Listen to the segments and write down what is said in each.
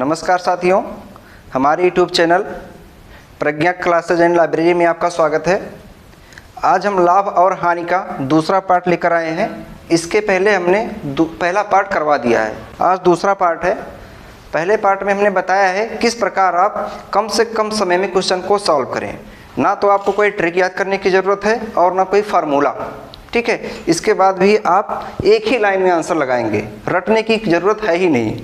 नमस्कार साथियों, हमारे YouTube channel Pragya classes and library में आपका स्वागत है। आज हम लाभ और हानि का दूसरा पार्ट लेकर आए हैं। इसके पहले हमने पहला पार्ट करवा दिया है, आज दूसरा पार्ट है। पहले पार्ट में हमने बताया है किस प्रकार आप कम से कम समय में क्वेश्चन को सॉल्व करें। ना तो आपको कोई ट्रिक याद करने की ज़रूरत है और ना कोई फार्मूला, ठीक है। इसके बाद भी आप एक ही लाइन में आंसर लगाएंगे, रटने की ज़रूरत है ही नहीं।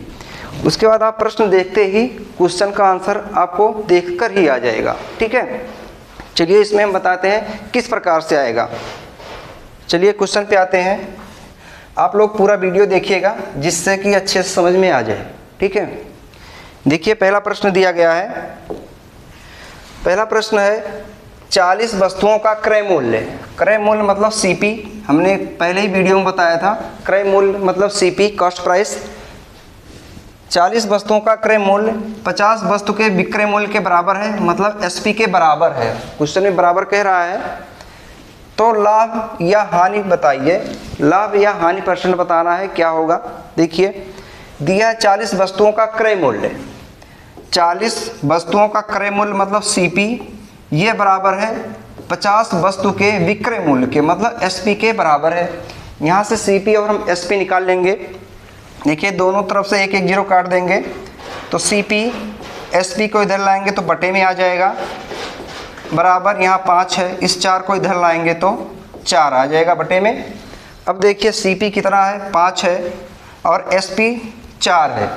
उसके बाद आप प्रश्न देखते ही क्वेश्चन का आंसर आपको देखकर ही आ जाएगा, ठीक है। चलिए इसमें हम बताते हैं किस प्रकार से आएगा। चलिए क्वेश्चन पे आते हैं। आप लोग पूरा वीडियो देखिएगा जिससे कि अच्छे से समझ में आ जाए, ठीक है। देखिए पहला प्रश्न दिया गया है। पहला प्रश्न है 40 वस्तुओं का क्रय मूल्य। क्रय मूल्य मतलब सीपी, हमने पहले ही वीडियो में बताया था। क्रय मूल्य मतलब सीपी, कॉस्ट प्राइस। 40 वस्तुओं का क्रय मूल्य 50 वस्तु के विक्रय मूल्य के बराबर है, मतलब एसपी के बराबर है। क्वेश्चन में बराबर कह रहा है, तो लाभ या हानि बताइए। लाभ या हानि परसेंट बताना है, क्या होगा। देखिए दिया 40 वस्तुओं का क्रय मूल्य। 40 वस्तुओं का क्रय मूल्य मतलब सीपी, ये बराबर है 50 वस्तु के विक्रय मूल्य के, मतलब एसपी के बराबर है। यहाँ से सीपी और हम एसपी निकाल लेंगे। देखिए दोनों तरफ से एक एक जीरो काट देंगे, तो सीपी एसपी को इधर लाएंगे तो बटे में आ जाएगा, बराबर यहाँ 5 है। इस 4 को इधर लाएंगे तो 4 आ जाएगा बटे में। अब देखिए सीपी कितना है, 5 है, और एसपी 4 है,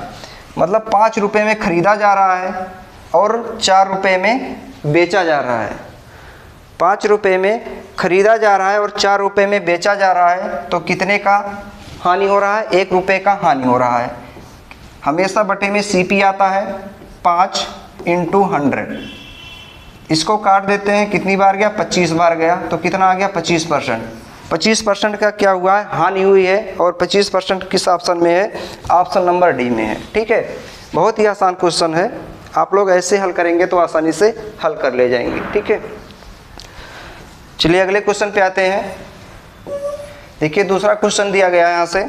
मतलब 5 रुपये में ख़रीदा जा रहा है और 4 रुपये में बेचा जा रहा है। 5 रुपये में ख़रीदा जा रहा है और 4 रुपये में बेचा जा रहा है, तो कितने का हानि हो रहा है, 1 रुपये का हानि हो रहा है। हमेशा बटे में सीपी आता है 5 × 100। इसको काट देते हैं, कितनी बार गया, 25 बार गया, तो कितना आ गया 25%। 25% का क्या हुआ है, हानि हुई है। और 25% किस ऑप्शन में है, ऑप्शन नंबर डी में है, ठीक है। बहुत ही आसान क्वेश्चन है, आप लोग ऐसे हल करेंगे तो आसानी से हल कर ले जाएंगे, ठीक है। चलिए अगले क्वेश्चन पे आते हैं। देखिए दूसरा क्वेश्चन दिया गया है यहाँ से।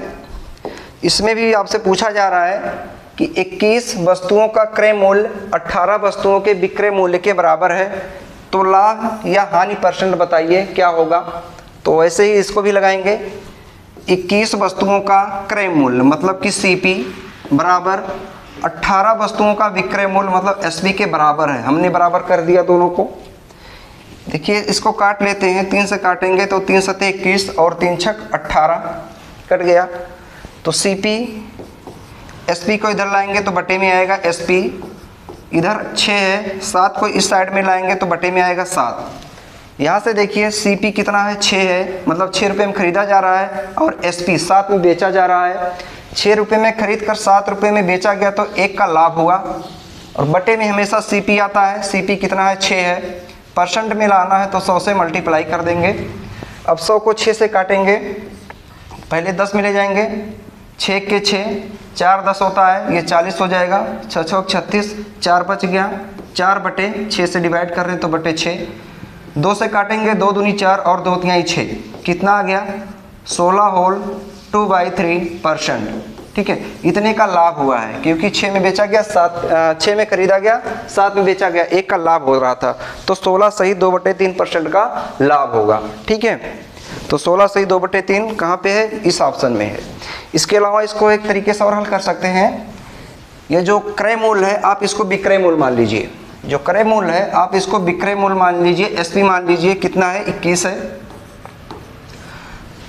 इसमें भी आपसे पूछा जा रहा है कि 21 वस्तुओं का क्रय मूल्य 18 वस्तुओं के विक्रय मूल्य के बराबर है, तो लाभ या हानि परसेंट बताइए, क्या होगा। तो वैसे ही इसको भी लगाएंगे। 21 वस्तुओं का क्रय मूल्य मतलब कि सीपी बराबर 18 वस्तुओं का विक्रय मूल्य मतलब एसपी के बराबर है। हमने बराबर कर दिया दोनों को। देखिए इसको काट लेते हैं, 3 से काटेंगे तो 3 × 21 और 3 × 18 कट गया। तो सीपी एसपी को इधर लाएंगे तो बटे में आएगा एसपी, इधर 6 है, 7 को इस साइड में लाएंगे तो बटे में आएगा 7। यहाँ से देखिए सीपी कितना है, 6 है, मतलब 6 रुपये में ख़रीदा जा रहा है और एसपी 7 में बेचा जा रहा है। 6 रुपये में खरीद कर 7 रुपये में बेचा गया तो 1 का लाभ हुआ। और बटे में हमेशा सीपी आता है। सीपी कितना है, 6 है। परसेंट में लाना है तो 100 से मल्टीप्लाई कर देंगे। अब 100 को 6 से काटेंगे, पहले 10 में ले जाएंगे, 6 के 6, 4 10 होता है, ये 40 हो जाएगा। 6 6 36, 4 बच गया, 4 बटे 6 से डिवाइड कर रहे हैं तो बटे 6। 2 से काटेंगे, 2 दूनी 4 और 2 तिहाई 6, कितना आ गया 16 होल 2/3%, ठीक है। इतने का लाभ हुआ है क्योंकि 6 में बेचा गया, 6 में खरीदा गया, 7 में बेचा गया, 1 का लाभ हो रहा था। तो 16 सही 2/3% का लाभ होगा, ठीक है। तो 16 सही 2/3 कहाँ पे है, इस ऑप्शन में है। इसके अलावा इसको एक तरीके से और हल कर सकते हैं। ये जो क्रय मूल्य है आप इसको विक्रय मूल्य मान लीजिए। जो क्रय मूल्य है आप इसको विक्रय मूल्य मान लीजिए। एसपी मान लीजिए कितना है, 21 है।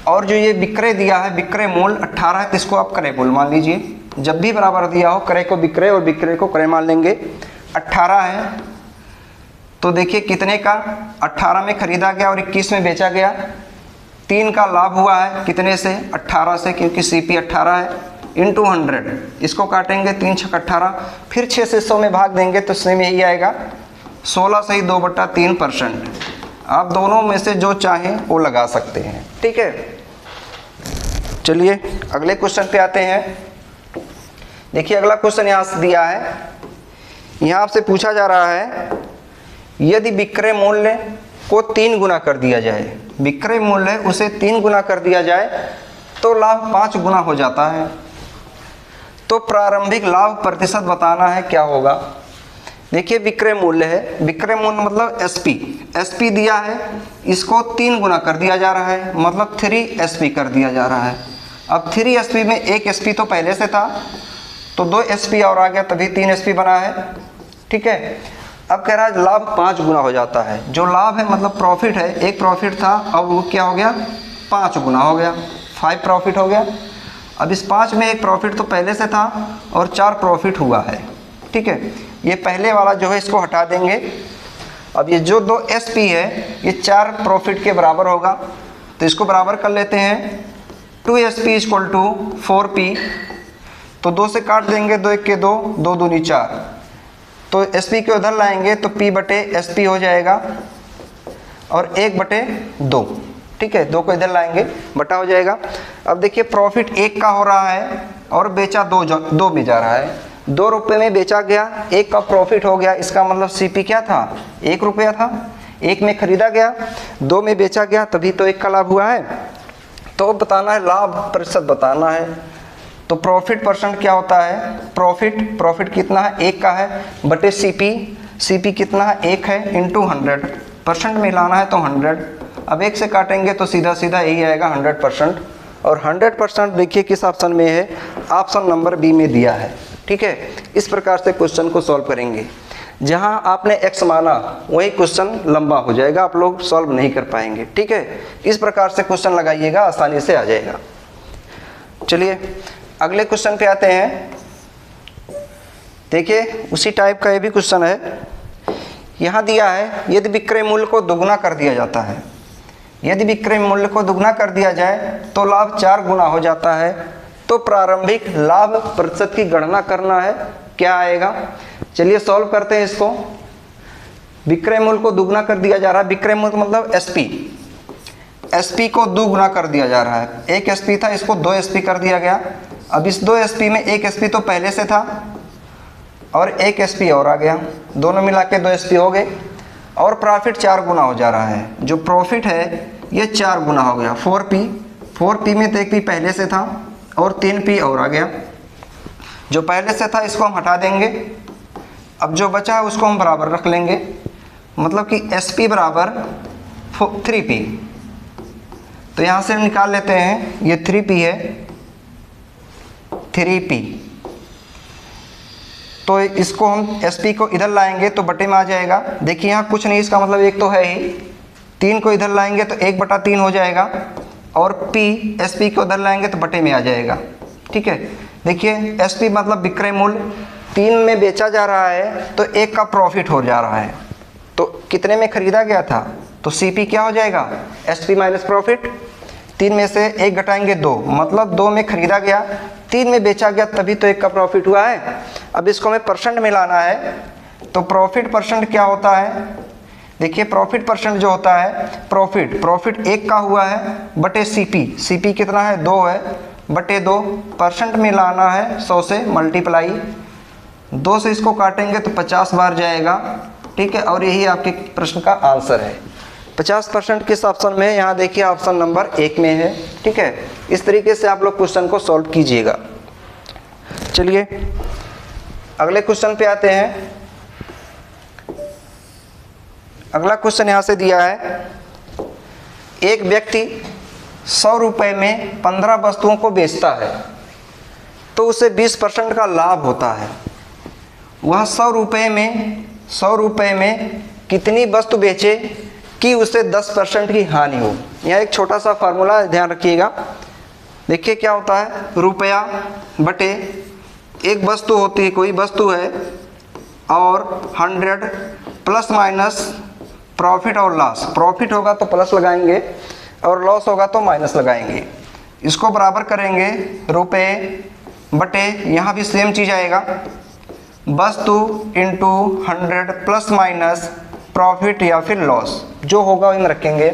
और जो ये विक्रय दिया है विक्रय मूल्य 18 है, तो इसको आप क्रय मूल्य मान लीजिए। जब भी बराबर दिया हो क्रय को विक्रय और विक्रय को क्रय मान लेंगे। 18 है तो देखिए कितने का, 18 में खरीदा गया और 21 में बेचा गया, 3 का लाभ हुआ है। कितने से, 18 से, क्योंकि सीपी 18 है, × 100। इसको काटेंगे, 3 × 6 18, फिर 6 से 100 में भाग देंगे तो इसमें यही आएगा 16 सही 2/3%। आप दोनों में से जो चाहें वो लगा सकते हैं, ठीक है। चलिए अगले क्वेश्चन पे आते हैं। देखिए अगला क्वेश्चन यहाँ से दिया है। यहाँ आपसे पूछा जा रहा है यदि विक्रय मूल्य को 3 गुना कर दिया जाए, विक्रय मूल्य उसे 3 गुना कर दिया जाए तो लाभ 5 गुना हो जाता है। तो प्रारंभिक लाभ प्रतिशत बताना है, क्या होगा। देखिए विक्रय मूल्य है, विक्रय मूल्य मतलब एसपी, एसपी दिया है, इसको 3 गुना कर दिया जा रहा है, मतलब 3 एसपी कर दिया जा रहा है। अब 3 एसपी में 1 एसपी तो पहले से था, तो 2 एसपी और आ गया, तभी 3 एसपी बना है, ठीक है। अब कह रहा है लाभ 5 गुना हो जाता है। जो लाभ है मतलब प्रॉफिट है, एक प्रॉफिट था, अब वो क्या हो गया, 5 गुना हो गया, 5 प्रॉफिट हो गया। अब इस 5 में एक प्रॉफिट तो पहले से था और 4 प्रॉफिट हुआ है, ठीक है। ये पहले वाला जो है इसको हटा देंगे। अब ये जो 2 एसपी है ये 4 प्रॉफिट के बराबर होगा, तो इसको बराबर कर लेते हैं। 2 एसपी इक्वल टू 4p, तो 2 से काट देंगे, 2 1 के 2, 2 दूनी 4, तो एसपी को उधर लाएंगे तो p बटे एसपी हो जाएगा और 1/2, ठीक है। 2 को इधर लाएंगे, बटा हो जाएगा। अब देखिए प्रॉफिट 1 का हो रहा है और बेचा 2 में जा रहा है, 2 रुपये में बेचा गया, 1 का प्रॉफिट हो गया, इसका मतलब सीपी क्या था, 1 रुपया था। 1 में खरीदा गया, 2 में बेचा गया, तभी तो 1 का लाभ हुआ है। तो बताना है लाभ प्रतिशत बताना है, तो प्रॉफिट परसेंट क्या होता है, प्रॉफिट कितना है, 1 का है, बटे सीपी कितना है, 1 है, इंटू 100, परसेंट में लाना है तो 100। अब 1 से काटेंगे तो सीधा सीधा यही आएगा 100%, और 100% देखिए किस ऑप्शन में है, ऑप्शन नंबर बी में दिया है, ठीक है। इस प्रकार से क्वेश्चन को सॉल्व करेंगे। जहां आपने x माना वही क्वेश्चन लंबा हो जाएगा, आप लोग सॉल्व नहीं कर पाएंगे, ठीक है। इस प्रकार से क्वेश्चन लगाइएगा, आसानी से आ जाएगा। चलिए अगले क्वेश्चन पे आते हैं। देखिए उसी टाइप का ये भी क्वेश्चन है। यहाँ दिया है यदि विक्रय मूल्य को दोगुना कर दिया जाता है, यदि विक्रय मूल्य को दोगुना कर दिया जाए तो लाभ 4 गुना हो जाता है, तो प्रारंभिक लाभ प्रतिशत की गणना करना है, क्या आएगा। चलिए सॉल्व करते हैं इसको। विक्रय मूल्य को दुगना कर दिया जा रहा है, विक्रय मूल्य मतलब एसपी को 2 गुना कर दिया जा रहा है। 1 एसपी था, इसको 2 एसपी कर दिया गया। अब इस 2 एसपी में 1 एसपी तो पहले से था और 1 एसपी और आ गया, दोनों मिला के 2 एसपी हो गए, और प्रॉफिट 4 गुना हो जा रहा है। जो प्रॉफिट है ये 4 गुना हो गया, 4p में तो 1p पहले से था और 3p और आ गया। जो पहले से था इसको हम हटा देंगे, अब जो बचा है उसको हम बराबर रख लेंगे, मतलब कि sp बराबर 3p। तो यहाँ से हम निकाल लेते हैं, ये 3p है, 3p, तो इसको हम sp को इधर लाएंगे तो बटे में आ जाएगा। देखिए यहाँ कुछ नहीं, इसका मतलब 1 तो है ही, 3 को इधर लाएंगे तो 1/3 हो जाएगा, और sp को इधर लाएंगे तो बटे में आ जाएगा, ठीक है। देखिए sp मतलब विक्रय मूल्य, 3 में बेचा जा रहा है तो 1 का प्रॉफिट हो जा रहा है, तो कितने में खरीदा गया था, तो cp क्या हो जाएगा, sp माइनस प्रॉफिट। 3 में से 1 घटाएंगे 2, मतलब 2 में खरीदा गया, 3 में बेचा गया, तभी तो 1 का प्रॉफिट हुआ है। अब इसको हमें परसेंट में लाना है, तो प्रॉफिट परसेंट क्या होता है, देखिए प्रॉफिट परसेंट जो होता है, प्रॉफिट 1 का हुआ है, बटे सीपी कितना है, 2 है, बटे 2, परसेंट में लाना है 100 से मल्टीप्लाई, 2 से इसको काटेंगे तो 50 बार जाएगा, ठीक है। और यही आपके प्रश्न का आंसर है। 50% किस ऑप्शन में है, यहाँ देखिए ऑप्शन नंबर 1 में है, ठीक है। इस तरीके से आप लोग क्वेश्चन को सॉल्व कीजिएगा। चलिए अगले क्वेश्चन पे आते हैं। अगला क्वेश्चन यहाँ से दिया है, एक व्यक्ति 100 रुपये में 15 वस्तुओं को बेचता है तो उसे 20% का लाभ होता है। वह 100 रुपये में कितनी वस्तु बेचे कि उसे 10% की हानि हो। यह एक छोटा सा फार्मूला है, ध्यान रखिएगा। देखिए क्या होता है, रुपया बटे एक वस्तु होती है, कोई वस्तु है, और 100 प्लस माइनस प्रॉफिट और लॉस। प्रॉफिट होगा तो प्लस लगाएंगे और लॉस होगा तो माइनस लगाएंगे। इसको बराबर करेंगे, रुपये बटे, यहाँ भी सेम चीज़ आएगा, वस्तु इंटू 100 प्लस माइनस प्रॉफिट या फिर लॉस, जो होगा वही में रखेंगे।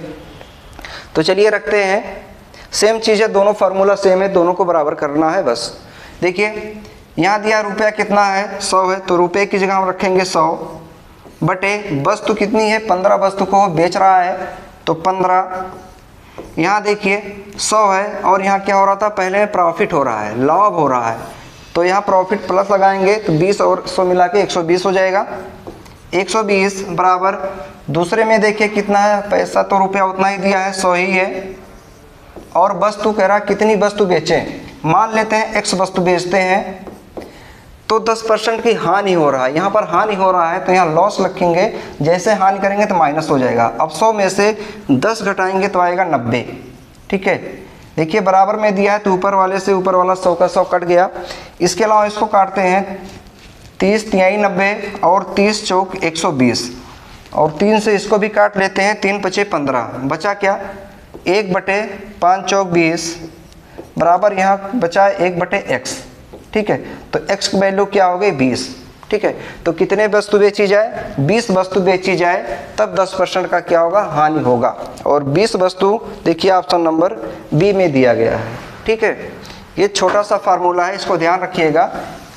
तो चलिए रखते हैं, सेम चीज़ है, दोनों फार्मूला सेम है, दोनों को बराबर करना है बस। देखिए यहाँ दिया रुपया कितना है, 100 है, तो रुपये की जगह हम रखेंगे 100 बटे वस्तु कितनी है, 15 वस्तु को बेच रहा है तो 15। यहाँ देखिए 100 है और यहाँ क्या हो रहा था, पहले प्रॉफिट हो रहा है, लाभ हो रहा है, तो यहाँ प्रॉफिट प्लस लगाएंगे तो 20 और 100 मिला के 120 हो जाएगा। 120 बराबर दूसरे में देखिए कितना है, पैसा तो रुपया उतना ही दिया है, 100 ही है। और वस्तु कह रहा कितनी वस्तु बेचें, मान लेते हैं x वस्तु बेचते हैं तो 10% की हानि हो रहा है, यहाँ पर हानि हो रहा है तो यहाँ लॉस रखेंगे, जैसे हानि करेंगे तो माइनस हो जाएगा। अब 100 में से 10 घटाएंगे तो आएगा 90। ठीक है, देखिए बराबर में दिया है तो ऊपर वाले से ऊपर वाला 100 का 100 कट गया। इसके अलावा इसको काटते हैं, 30 तिहाई 90 और 30 चौक 120 और 3 से इसको भी काट लेते हैं, 3 पचे 15, बचा क्या 1/5 चौक 20 बराबर यहाँ बचा 1/x। ठीक है, तो x की वैल्यू क्या हो गई 20। ठीक है, तो कितने वस्तु बेची जाए, 20 वस्तु बेची जाए तब 10% का क्या होगा, हानि होगा। और 20 वस्तु देखिए ऑप्शन नंबर बी में दिया गया है। ठीक है, ये छोटा सा फार्मूला है, इसको ध्यान रखिएगा।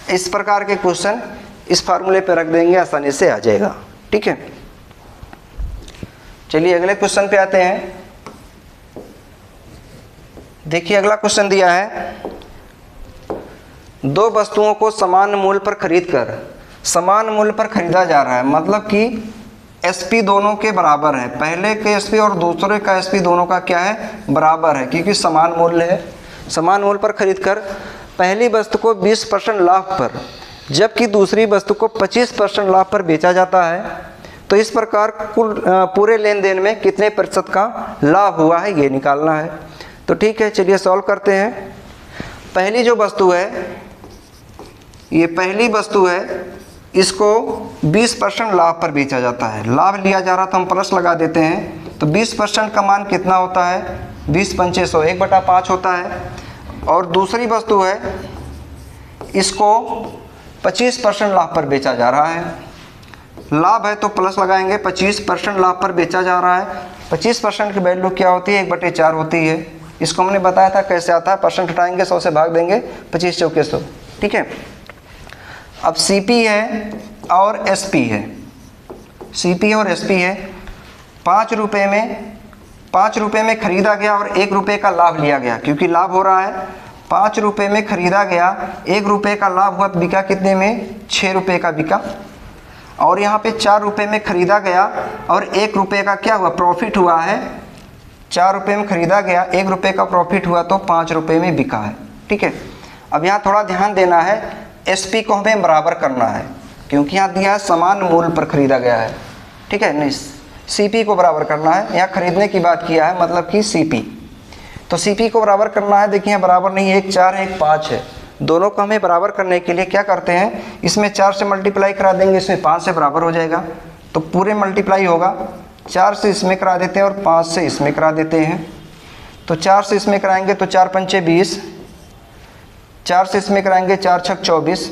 इस प्रकार के क्वेश्चन इस फार्मूले पे रख देंगे, आसानी से आ जाएगा। ठीक है, चलिए अगले क्वेश्चन पे आते हैं। देखिए अगला क्वेश्चन दिया है, दो वस्तुओं को समान मूल्य पर खरीदकर समान मूल्य पर खरीदा जा रहा है, मतलब कि एसपी दोनों के बराबर है, पहले के एसपी और दूसरे का एसपी दोनों का क्या है, बराबर है, क्योंकि समान मूल्य है। समान मूल्य पर खरीदकर पहली वस्तु को 20% लाभ पर जबकि दूसरी वस्तु को 25% लाभ पर बेचा जाता है, तो इस प्रकार कुल पूरे लेन देन में कितने प्रतिशत का लाभ हुआ है, ये निकालना है। तो ठीक है, चलिए सॉल्व करते हैं। पहली जो वस्तु है, ये पहली वस्तु है, इसको 20% लाभ पर बेचा जाता है, लाभ लिया जा रहा तो हम प्लस लगा देते हैं, तो 20% का मान कितना होता है, 20 पंचे 100, 1/5 होता है। और दूसरी वस्तु है, इसको 25% लाभ पर बेचा जा रहा है, लाभ है तो प्लस लगाएंगे, 25% लाभ पर बेचा जा रहा है। 25% की वैल्यू क्या होती है, 1/4 होती है। इसको हमने बताया था कैसे आता है, परसेंट हटाएंगे, 100 से भाग देंगे, 25 चौके 100। ठीक है, अब सीपी है और एसपी है, सीपी और एसपी है। 5 रुपये में खरीदा गया और 1 रुपये का लाभ लिया गया, क्योंकि लाभ हो रहा है। 5 रुपये में खरीदा गया, 1 रुपये का लाभ हुआ, बिका कितने में, 6 रुपये का बिका। और यहाँ पे 4 रुपये में खरीदा गया और 1 रुपये का क्या हुआ, प्रॉफिट हुआ है। 4 रुपये में खरीदा गया, 1 रुपये का प्रॉफिट हुआ तो 5 रुपये में बिका है। ठीक है, अब यहाँ थोड़ा ध्यान देना है, एसपी को हमें बराबर करना है, क्योंकि यहाँ दिया है समान मूल्य पर खरीदा गया है। ठीक है, नहीं सीपी को बराबर करना है, यहाँ खरीदने की बात किया है, मतलब कि सीपी, तो सीपी को बराबर करना है। देखिए यहाँ बराबर नहीं है, 1 4 है, 1 5 है, दोनों को हमें बराबर करने के लिए क्या करते हैं, इसमें 4 से मल्टीप्लाई करा देंगे, इसमें 5 से बराबर हो जाएगा, तो पूरे मल्टीप्लाई होगा। 4 से इसमें करा देते हैं और 5 से इसमें करा देते हैं, तो 4 से इसमें कराएंगे तो 4 पंचे 20, 4 से इसमें कराएंगे 4 छक 24,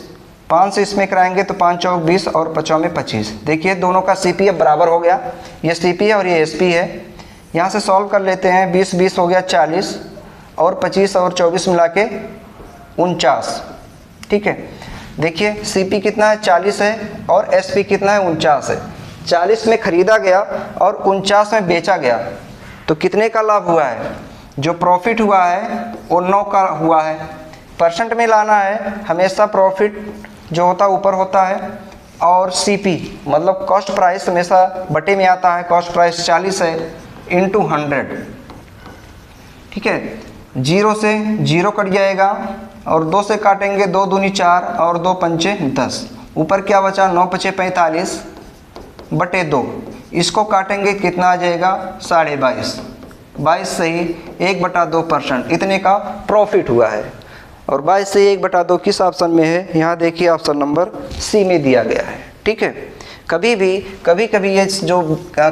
5 से इसमें कराएंगे तो 5 चौक 20 और 5 में 25। देखिए दोनों का सीपी अब बराबर हो गया, ये सीपी है और ये एसपी है। यहाँ से सॉल्व कर लेते हैं, 20 20 हो गया 40 और 25 और 24 मिला के 49। ठीक है, देखिए सीपी कितना है, 40 है और एसपी कितना है, 49 है। 40 में खरीदा गया और 49 में बेचा गया, तो कितने का लाभ हुआ है, जो प्रॉफिट हुआ है वो 9 का हुआ है। परसेंट में लाना है, हमेशा प्रॉफिट जो होता है ऊपर होता है, और सीपी मतलब कॉस्ट प्राइस हमेशा बटे में आता है, कॉस्ट प्राइस 40 है इंटू 100। ठीक है, 0 से 0 कट जाएगा और 2 से काटेंगे, 2 दूनी 4 और 2 पंचे 10, ऊपर क्या बचा, 9 पचे 45 बटे 2, इसको काटेंगे कितना आ जाएगा, 22.5, 22 सही 1/2%, इतने का प्रॉफिट हुआ है। और 22 से 1/2 किस ऑप्शन में है, यहाँ देखिए ऑप्शन नंबर सी में दिया गया है। ठीक है, कभी कभी ये जो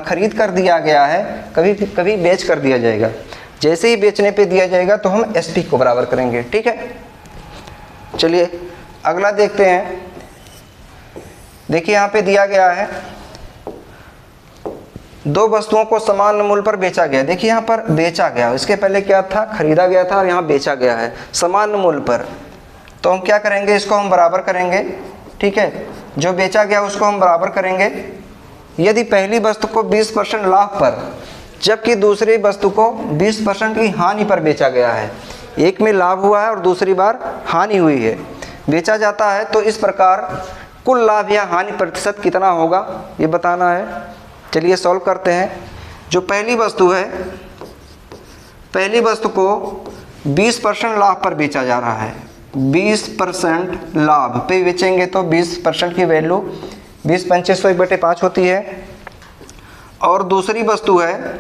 खरीद कर दिया गया है, कभी बेच कर दिया जाएगा, जैसे ही बेचने पे दिया जाएगा तो हम एसपी को बराबर करेंगे। ठीक है, चलिए अगला देखते हैं। देखिए यहाँ पे दिया गया है, दो वस्तुओं को समान मूल्य पर बेचा गया। देखिए यहाँ पर बेचा गया, इसके पहले क्या था, खरीदा गया था और यहाँ बेचा गया है समान मूल्य पर, तो हम क्या करेंगे, इसको हम बराबर करेंगे। ठीक है, जो बेचा गया उसको हम बराबर करेंगे। यदि पहली वस्तु को 20% लाभ पर जबकि दूसरी वस्तु को 20% की हानि पर बेचा गया है, एक में लाभ हुआ है और दूसरी बार हानि हुई है, बेचा जाता है तो इस प्रकार कुल लाभ या हानि प्रतिशत कितना होगा ये बताना है। चलिए सॉल्व करते हैं। जो पहली वस्तु है, पहली वस्तु को 20% लाभ पर बेचा जा रहा है, 20% लाभ पे बेचेंगे तो 20% की वैल्यू 20 पंचे 100/5 होती है। और दूसरी वस्तु है,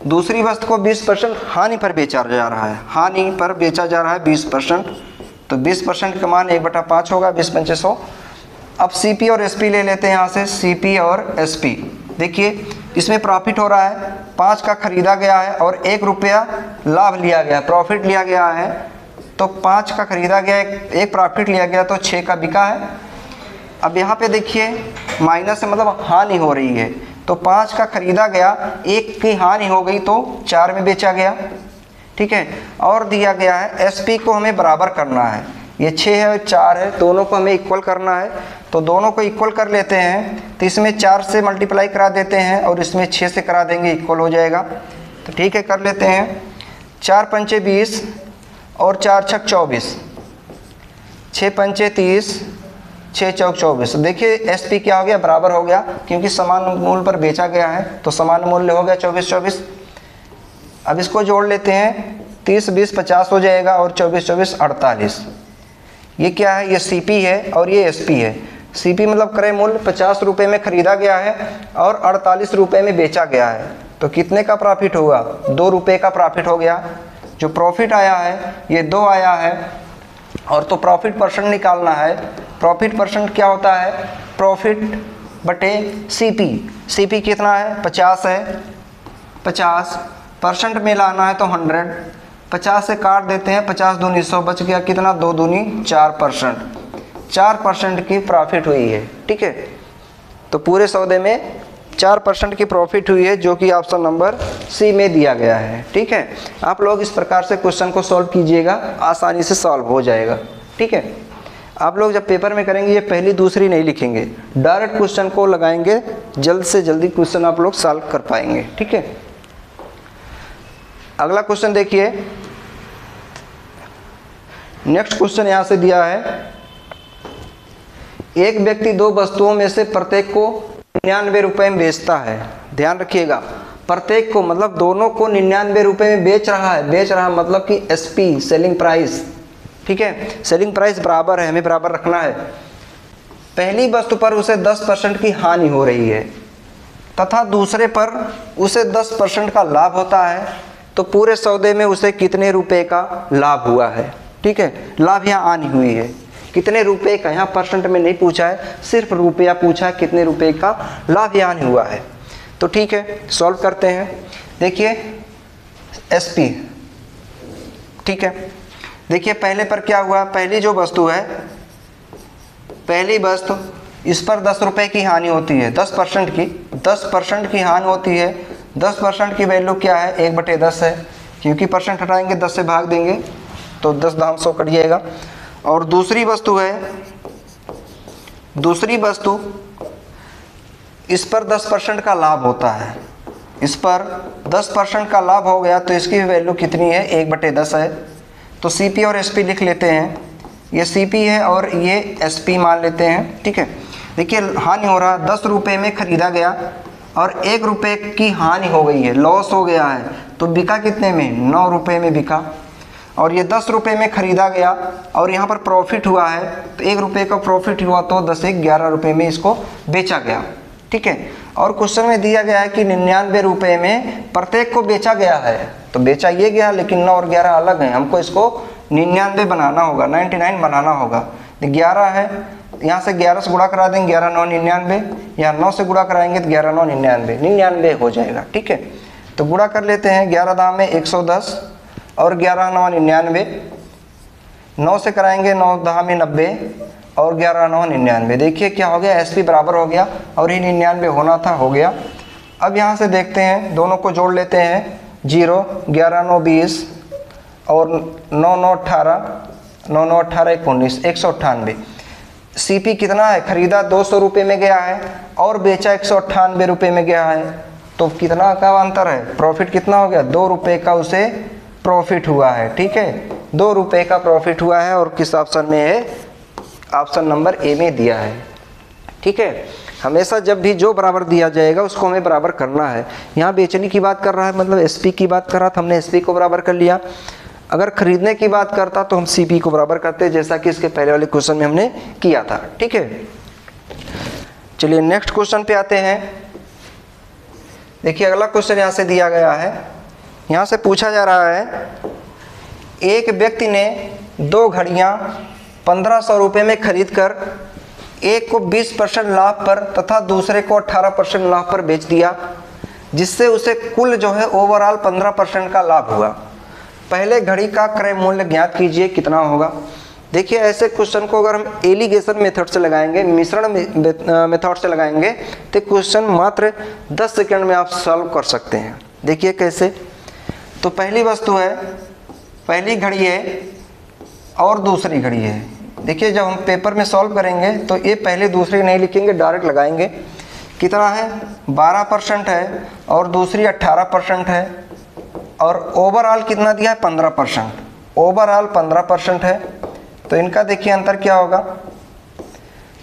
दूसरी वस्तु को 20% हानि पर बेचा जा रहा है, हानि पर बेचा जा रहा है 20%, तो 20% का मान 1/5 होगा, 20 पंचे 100। अब CP और SP ले लेते हैं यहाँ से, CP और SP। देखिए इसमें प्रॉफिट हो रहा है, 5 का खरीदा गया है और 1 रुपया लाभ लिया गया, प्रॉफिट लिया गया है। तो 5 का खरीदा गया, एक प्रॉफिट लिया गया तो 6 का बिका है। अब यहाँ पे देखिए माइनस से मतलब हानि हो रही है, तो 5 का खरीदा गया, 1 की हानि हो गई तो 4 में बेचा गया, ठीक है। और दिया गया है SP को हमें बराबर करना है, ये 6 है और 4 है, दोनों को हमें इक्वल करना है। तो दोनों को इक्वल कर लेते हैं, तो इसमें 4 से मल्टीप्लाई करा देते हैं और इसमें 6 से करा देंगे, इक्वल हो जाएगा। तो ठीक है कर लेते हैं। 4 पंचे 20 और 4 छक 24, 6 पंचे 30, 6 चौक 24। देखिए SP क्या हो गया, बराबर हो गया, क्योंकि समान मूल्य पर बेचा गया है तो समान मूल्य हो गया 24-24। अब इसको जोड़ लेते हैं, 30 20 50 हो जाएगा और 24 24 48। ये क्या है, ये CP है और ये SP है। CP मतलब क्रय मूल्य 50 रुपये में खरीदा गया है और 48 रुपये में बेचा गया है, तो कितने का प्रॉफिट होगा, 2 रुपये का प्रॉफिट हो गया। जो प्रॉफिट आया है ये 2 आया है, और तो प्रॉफिट परसेंट निकालना है। प्रॉफिट परसेंट क्या होता है, प्रॉफिट बटे CP। CP कितना है, 50 है, 50 परसेंट में लाना है तो 100, 50 से काट देते हैं, 50 दूनी 100, बच गया कितना, 2 दूनी 4%, 4% की प्रॉफिट हुई है, ठीक है। तो पूरे सौदे में 4% की प्रॉफिट हुई है, जो कि ऑप्शन नंबर C में दिया गया है, ठीक है। आप लोग इस प्रकार से क्वेश्चन को सॉल्व कीजिएगा, आसानी से सॉल्व हो जाएगा, ठीक है। आप लोग जब पेपर में करेंगे ये पहली दूसरी नहीं लिखेंगे, डायरेक्ट क्वेश्चन को लगाएंगे, जल्द से जल्दी क्वेश्चन आप लोग सॉल्व कर पाएंगे, ठीक है। अगला क्वेश्चन देखिए, नेक्स्ट क्वेश्चन यहां से दिया है, एक व्यक्ति 2 वस्तुओं में से प्रत्येक को 99 रुपये में बेचता है। ध्यान रखिएगा, प्रत्येक को मतलब दोनों को 99 रुपये में बेच रहा है, बेच रहा मतलब कि SP सेलिंग प्राइस, ठीक है। सेलिंग प्राइस बराबर है, हमें बराबर रखना है। पहली वस्तु पर उसे 10% की हानि हो रही है तथा दूसरे पर उसे 10% का लाभ होता है, तो पूरे सौदे में उसे कितने रुपए का लाभ हुआ है, ठीक है। लाभ यहाँ हानि हुई है, कितने रुपए का, यहाँ परसेंट में नहीं पूछा है, सिर्फ रुपया पूछा है, कितने रुपए का लाभ या हानि हुआ है। तो ठीक है सॉल्व करते हैं। देखिए SP, ठीक है। देखिए पहले पर क्या हुआ, पहली जो वस्तु है, पहली वस्तु, इस पर 10 रुपये की हानि होती है, 10% की, 10% की हानि होती है। 10% की वैल्यू क्या है, 1/10 है, क्योंकि परसेंट हटाएंगे 10 से भाग देंगे तो 10 दाम 100 कट जाएगा। और दूसरी वस्तु है, दूसरी वस्तु, इस पर 10% का लाभ होता है, इस पर 10% का लाभ हो गया तो इसकी वैल्यू कितनी है, 1/10 है। तो CP और SP लिख लेते हैं, ये CP है और ये SP मान लेते हैं, ठीक है। देखिए हानि हो रहा, 10 रुपये में खरीदा गया और 1 रुपये की हानि हो गई है, लॉस हो गया है, तो बिका कितने में, 9 रुपये में बिका। और ये 10 रुपये में खरीदा गया और यहाँ पर प्रॉफिट हुआ है, तो 1 रुपये का प्रॉफिट हुआ तो 10 से 11 रुपये में इसको बेचा गया, ठीक है। और क्वेश्चन में दिया गया है कि 99 रुपये में प्रत्येक को बेचा गया है, तो बेचा ये गया, लेकिन 9 और 11 अलग हैं, हमको इसको 99 बनाना होगा, 99 बनाना होगा। 11 है, यहाँ से 11 से गुणा करा देंगे, 11 9 99, यहाँ 9 से गुणा कराएंगे तो 11 9 99, 99 हो जाएगा, ठीक है। तो गुणा कर लेते हैं, 11 दाम में 110 और 11 9 99, 9 से कराएंगे 9 दाम में 90 और 11 9 99। देखिए क्या हो गया, SP बराबर हो गया और ये 99 होना था, हो गया। अब यहाँ से देखते हैं, दोनों को जोड़ लेते हैं, 0 11 9 20 और 9 9 18, 9 9 18 19, 198। CP कितना है, खरीदा 200 रुपये में गया है और बेचा 198 रुपये में गया है, तो कितना का अंतर है, प्रॉफिट कितना हो गया, 2 रुपये का उसे प्रॉफिट हुआ है, ठीक है। ₹2 का प्रॉफिट हुआ है और किस ऑप्शन में है, ऑप्शन नंबर ए में दिया है। ठीक है, हमेशा जब भी जो बराबर दिया जाएगा उसको हमें बराबर करना है। यहाँ बेचने की बात कर रहा है, मतलब एसपी की बात कर रहा था, हमने एसपी को बराबर कर लिया। अगर खरीदने की बात करता तो हम सीपी को बराबर करते, जैसा कि इसके पहले वाले क्वेश्चन में हमने किया था। ठीक है, चलिए नेक्स्ट क्वेश्चन पे आते हैं। देखिए अगला क्वेश्चन यहाँ से दिया गया है। यहाँ से पूछा जा रहा है, एक व्यक्ति ने 2 घड़ियाँ 1500 रुपये में खरीद कर एक को 20% लाभ पर तथा दूसरे को 18% लाभ पर बेच दिया, जिससे उसे कुल जो है ओवरऑल 15% का लाभ हुआ। पहले घड़ी का क्रय मूल्य ज्ञात कीजिए, कितना होगा। देखिए ऐसे क्वेश्चन को अगर हम एलिगेशन मेथड से लगाएंगे, मिश्रण मेथड से लगाएंगे, तो क्वेश्चन मात्र 10 सेकंड में आप सॉल्व कर सकते हैं। देखिए कैसे। तो पहली वस्तु है, पहली घड़ी है और दूसरी घड़ी है। देखिए जब हम पेपर में सॉल्व करेंगे तो ये पहले दूसरी नहीं लिखेंगे, डायरेक्ट लगाएंगे। कितना है, 12% है और दूसरी 18% है, और ओवरऑल कितना दिया है, 15%। ओवरऑल 15% है, तो इनका देखिए अंतर क्या होगा।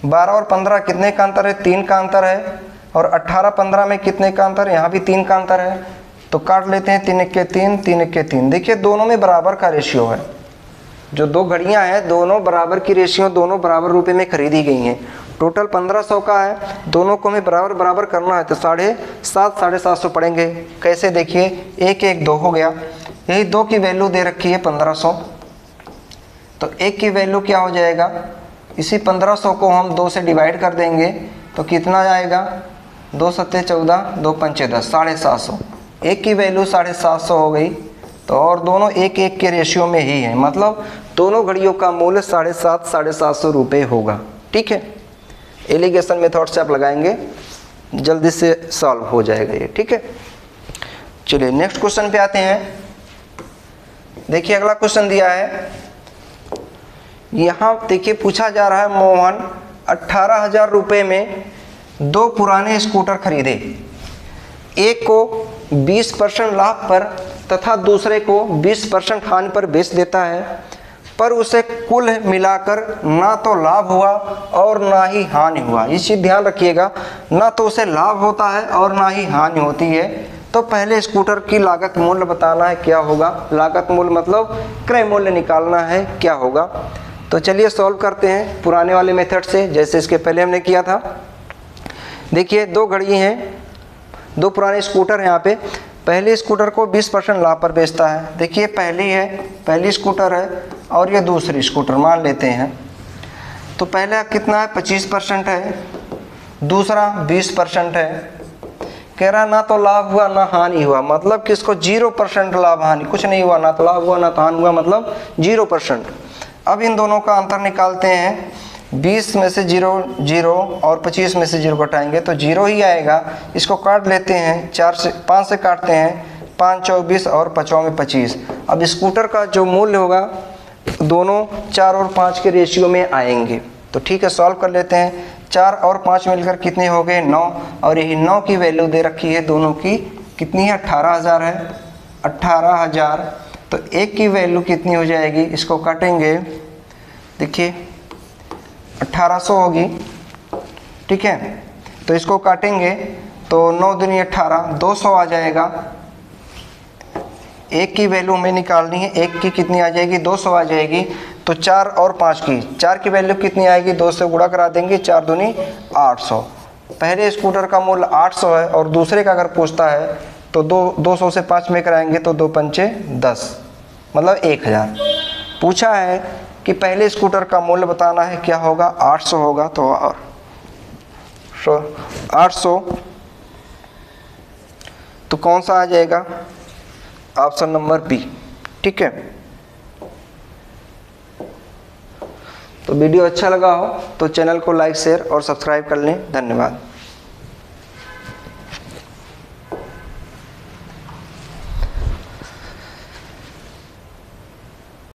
12 और 15 कितने का अंतर है, 3 का अंतर है। और 18 15 में कितने का अंतर है, यहाँ भी 3 का अंतर है। तो काट लेते हैं, 3 1 3, 3 1 3। देखिए दोनों में बराबर का रेशियो है। जो 2 घड़ियाँ हैं दोनों बराबर की रेशियो, दोनों बराबर रुपए में खरीदी गई हैं। टोटल 1500 का है, दोनों को हमें बराबर बराबर करना है, तो 750 पड़ेंगे। कैसे, देखिए 1 1 2 हो गया, यही 2 की वैल्यू दे रखी है 1500, तो 1 की वैल्यू क्या हो जाएगा, इसी 1500 को हम 2 से डिवाइड कर देंगे तो कितना आएगा, 2 7 14, 2 5 10, 750। 1 की वैल्यू 750 हो गई। तो और दोनों 1 1 के रेशियो में ही है, मतलब दोनों घड़ियों का मूल्य 750 रुपये होगा। ठीक है, एलिगेशन मेथड से आप लगाएंगे, जल्दी से सॉल्व हो जाएगा ये। ठीक है, चलिए नेक्स्ट क्वेश्चन पे आते हैं। देखिए अगला क्वेश्चन दिया है, यहाँ देखिए पूछा जा रहा है, मोहन 18,000 रुपये में 2 पुराने स्कूटर खरीदे, एक को 20% लाभ पर तथा दूसरे को 20% हानि पर बेच देता है, पर उसे कुल मिलाकर ना तो लाभ हुआ और ना ही हानि हुआ। ये चीज़ ध्यान रखिएगा, ना तो उसे लाभ होता है और ना ही हानि होती है। तो पहले स्कूटर की लागत मूल्य बताना है, क्या होगा। लागत मूल्य मतलब क्रय मूल्य निकालना है, क्या होगा। तो चलिए सॉल्व करते हैं पुराने वाले मेथड से, जैसे इसके पहले हमने किया था। देखिए 2 घड़ी हैं, 2 पुराने स्कूटर हैं। यहाँ पे पहले स्कूटर को 20% लाभ पर बेचता है। देखिए पहली स्कूटर है और ये दूसरी स्कूटर मान लेते हैं। तो पहला कितना है, 25% है, दूसरा 20% है। कह रहा ना तो लाभ हुआ ना हानि हुआ, मतलब कि इसको 0% लाभ हानि, कुछ नहीं हुआ, ना तो लाभ हुआ ना तो हानि हुआ, मतलब 0%। अब इन दोनों का अंतर निकालते हैं। 20 में से 0 0 और 25 में से 0 घटाएंगे तो 0 ही आएगा। इसको काट लेते हैं, 5 से काटते हैं, 5 4 20 और 5 में 25। अब स्कूटर का जो मूल्य होगा दोनों 4 और 5 के रेशियो में आएंगे। तो ठीक है, सॉल्व कर लेते हैं। 4 और 5 मिलकर कितने हो गए, 9, और यही 9 की वैल्यू दे रखी है दोनों की, कितनी है, 18,000 है, 18,000। तो 1 की वैल्यू कितनी हो जाएगी, इसको काटेंगे, देखिए 1800 होगी। ठीक है, तो इसको काटेंगे तो 9 दूनी 18, 200 आ जाएगा। 1 की वैल्यू हमें निकालनी है, 1 की कितनी आ जाएगी, 200 आ जाएगी। तो 4 और 5 की, 4 की वैल्यू कितनी आएगी, 2 से गुणा करा देंगे, 4 दूनी 800। पहले स्कूटर का मूल्य 800 है और दूसरे का अगर पूछता है तो 200 से 5 में कराएंगे तो 2 पंचे 10, मतलब 1000। पूछा है कि पहले स्कूटर का मूल्य बताना है, क्या होगा, 800 होगा। तो 800 तो कौन सा आ जाएगा, ऑप्शन नंबर बी। ठीक है, तो वीडियो अच्छा लगा हो तो चैनल को लाइक शेयर और सब्सक्राइब कर लें। धन्यवाद।